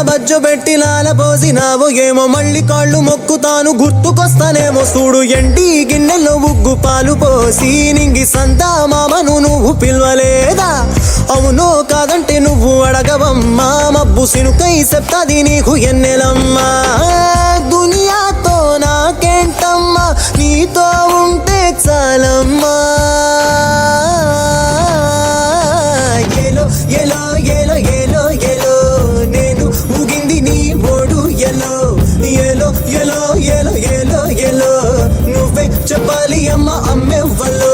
బజ్జు పెట్టి లాల పోసినావు ఏమో మళ్ళీ కాళ్ళు మొక్కుతాను గుర్తుకొస్తానేమో చూడు ఎండి గిన్నెలో ఉగ్గు పాలు పోసి నింగి సంతా మామను నువ్వు పిలవలేదా అవునో కాదంటే నువ్వు అడగవమ్మా మబ్బు సినుకై చెప్తాది నీకు ఎన్నెలమ్మా దునియాతో నాకేంటమ్మా నీతో ఉంటే చాలమ్మా ఎలో ఎలో ఎలో ఎలో ఎలో నేను ఊగింది నీ ఓడు ఎలో ఎలో ఎలో ఎలో ఎలో ఎలో నువ్వే చెప్పాలి అమ్మ అమ్మెవ్వలో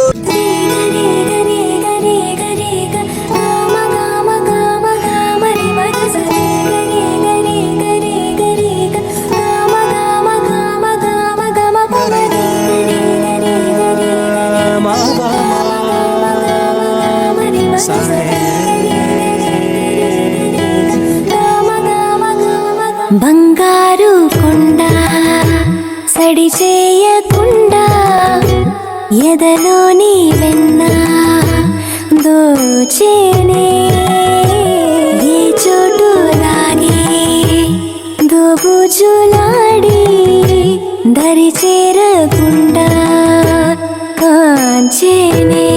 బంగారు కొండ సడి చేయకుండా ఎదలోని వెన్న దోచేనే ఏ చోటు లాగే దోబుజులాడి దరి చేరకుండా కాంచేనే